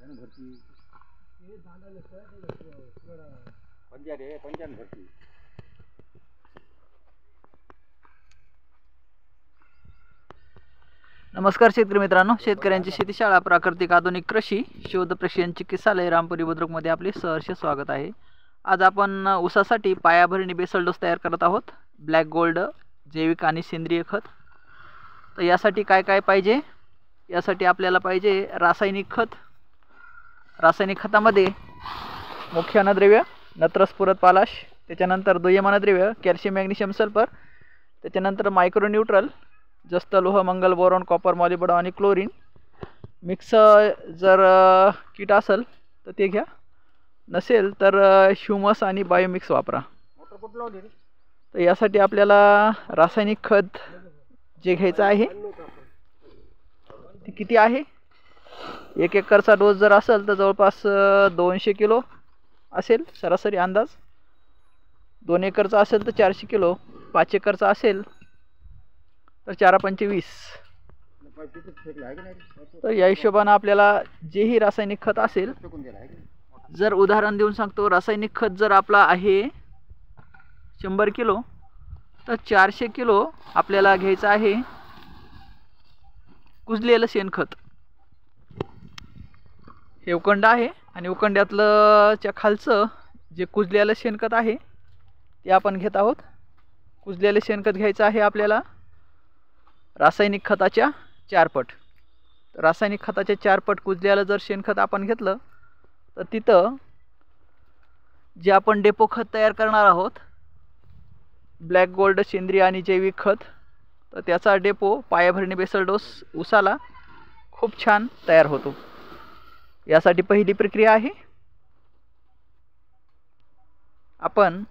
नमस्कार शेतकरी मित्रांनो, शेतकऱ्यांची शेती शाळा प्राकृतिक आधुनिक कृषी शोध प्रशिक्षण चिकित्सालय रामपुरी बुद्रुकमध्ये आपले सहर्ष स्वागत आहे। आज आपण ऊसासाठी पायाभरणी बेसल डोस तयार करत आहोत। ब्लॅक गोल्ड जैविक आणि सेंद्रिय खत। तर यासाठी काय काय पाहिजे? यासाठी आपल्याला पाहिजे रासायनिक खत। रासायनिक खतामध्ये मुख्य अन्नद्रव्य नत्रस्फुरद पालाश, त्याच्यानंतर दुय्यम अन्नद्रव्य कॅल्शियम मॅग्नेशियम सल्फर, त्याच्यानंतर मायक्रोन्यूट्रल जस्त लोह मंगल बोरॉन कॉपर मॉलिब्डेनम आणि क्लोरीन मिक्स जर किट असेल तर ते घ्या, नसेल तर ह्युमस आणि बायोमिक्स वापरा। तर यासाठी आपल्याला रासायनिक खत जे घ्यायचं आहे ते किती आहे? 1 एकरचा डोस जर असेल तर जवळपास 200 किलो असेल सरासरी अंदाज। 2 एकरचा असेल तर 400 किलो, 5 एकरचा असेल तर 4×5 = 20। तर या हिशोबाने आपल्याला जेही रासायनिक खत असेल, जर उदाहरण देऊन सांगतो, रासायनिक खत जर आपला आहे 100 किलो तर 400 किलो आपल्याला घ्यायचं आहे कुजलेलं शेणखत। हे उकंड आहे आणि उकंड्यातलं च्या खालचं जे कुजलेलं शेणखत आहे ते आपण घेत आहोत। कुजलेलं शेणखत घ्यायचं आहे आपल्याला रासायनिक खताच्या 4 पट। रासायनिक खताच्या 4 पट कुजलेलं जर शेणखत आपण घेतलं तर तिथं जे आपण डेपो खत तयार करणार आहोत, ब्लॅक गोल्ड सेंद्रिय आणि जैविक खत, तर त्याचा डेपो पायाभरणी बेसल डोस ऊसाला खूप छान तयार होतो। यासाठी पहिली प्रक्रिया आहे, आपण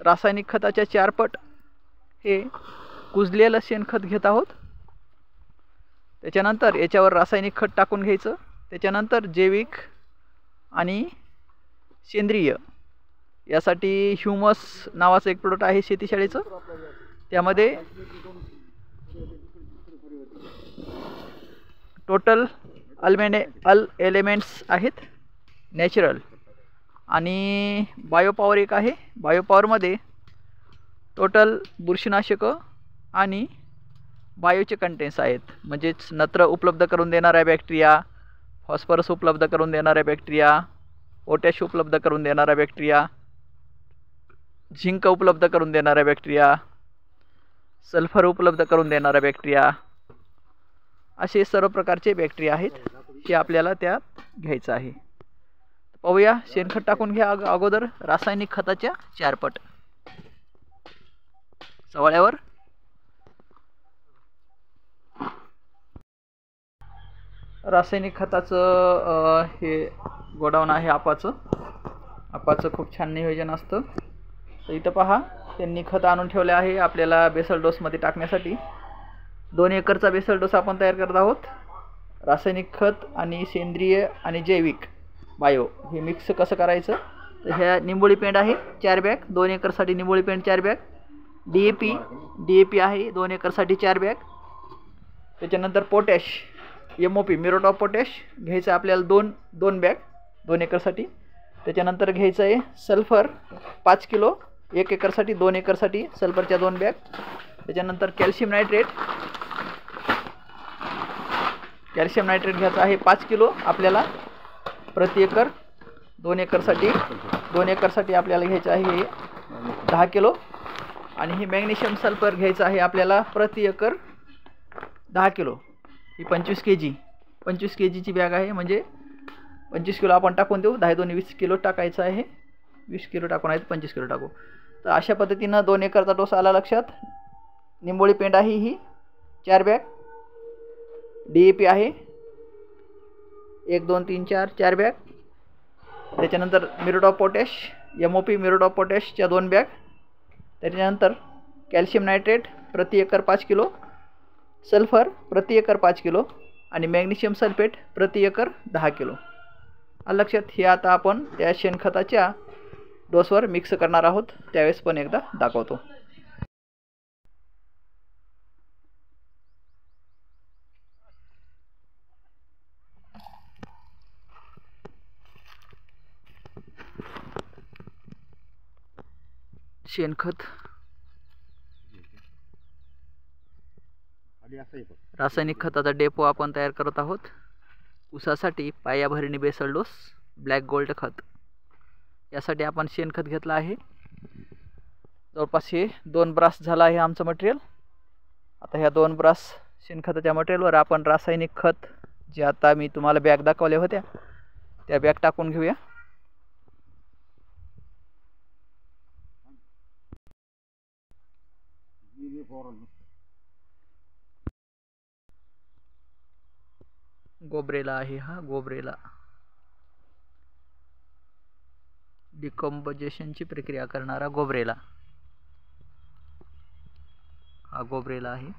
रासायनिक खताच्या 4 पट हे कुजलेलं शेणखत घेत आहोत। त्याच्यानंतर याच्यावर रासायनिक खत टाकून घ्यायचं। त्याच्यानंतर जैविक आणि सेंद्रिय यासाठी ह्युमस नावाचं एक प्रोडक्ट आहे शेतीशाळेचं, त्यामध्ये टोटल अल एलिमेंट्स आहेत नॅचरल, आणि बायोपॉवर एक आहे। बायोपॉवरमध्ये टोटल बुरशीनाशक आणि बायोचे कंटेन्ट्स आहेत, म्हणजेच नत्र उपलब्ध करून देणाऱ्या बॅक्टेरिया, फॉस्फरस उपलब्ध करून देणाऱ्या बॅक्टेरिया, पोटॅश उपलब्ध करून देणाऱ्या बॅक्टेरिया, झिंक उपलब्ध करून देणाऱ्या बॅक्टेरिया, सल्फर उपलब्ध करून देणाऱ्या बॅक्टेरिया, असे सर्व प्रकारचे बॅक्टेरिया आहेत, हे आपल्याला त्यात घ्यायचं आहे। पाहूया, शेणखत टाकून घ्या अगोदर रासायनिक खताच्या 4 पट सवळ्यावर। रासायनिक खताचं हे गोडाऊन आहे आपाचं खूप छान नियोजन असतं। तर इथं पहा, त्यांनी खत आणून ठेवले आहे आपल्याला बेसल डोसमध्ये टाकण्यासाठी। 2 एकरचा बेसल डोस आपण तयार करत आहोत। रासायनिक खत आणि सेंद्रिय आणि जैविक बायो हे मिक्स कसं करायचं, तर ह्या निंबोळी पेंड आहे 4 बॅग, 2 एकरसाठी निंबोळी पेंड 4 बॅग, डीएपी आहे 2 एकरसाठी 4 बॅग, त्याच्यानंतर potash MOP muriate of potash घ्यायचं आपल्याला 2 बॅग 2 एकरसाठी। त्याच्यानंतर घ्यायचं आहे सल्फर 5 किलो 1 एकरसाठी, 2 एकरसाठी सल्फरच्या 2 बॅग। त्याच्यानंतर कॅल्शियम नायट्रेट घ्यायचं आहे 5 किलो आपल्याला प्रति एकर। 2 एकरसाठी आपल्याला घ्यायचं आहे 10 किलो, आणि हे मॅग्नेशियम सल्फर घ्यायचं आहे आपल्याला प्रति एकर 10 किलो। ही 25 kg ची बॅग आहे, म्हणजे 25 किलो आपण टाकून देऊ। 10 2 20 किलो टाकायचं आहे, 20 किलो टाकून आहे 25 किलो टाकू। तर अशा पद्धतीनं 2 एकरचा डोस आला लक्षात। निंबोळी पेंड आहे ही 4 बॅग, DAP आहे 1 2 3 4 बॅग, त्याच्यानंतर muriate of potash MOP muriate of पोटॅशच्या 2 बॅग, त्याच्यानंतर कॅल्शियम नायट्रेट प्रति एकर 5 किलो, सल्फर प्रति एकर 5 किलो, आणि मॅग्नेशियम सल्फेट प्रति एकर 10 किलो। लक्षात, हे आता आपण त्या शेणखताच्या डोसवर मिक्स करणार आहोत, त्यावेळेस पण एकदा दाखवतो। शेणखत, रासायनिक खताचा डेपो आपण तयार करत आहोत. ऊसासाठी पाया भरणी बेसल डोस, ब्लॅक गोल्ड खत. यासाठी आपण शेणखत घेतलं आहे. जवळपास हे 2 ब्रास झाला आहे आमचं मटेरियल. आता ह्या 2 ब्रास शेणखताच्या मटेरियलवर आपण रासायनिक खत, जे आता मी तुम्हाला बॅग दाखवल्या होत्या त्या बॅग टाकून घेऊया. गोब्रेला आहे हा, गोब्रेला डिकम्पोजिशनची प्रक्रिया करणारा गोब्रेला, हा गोब्रेला आहे.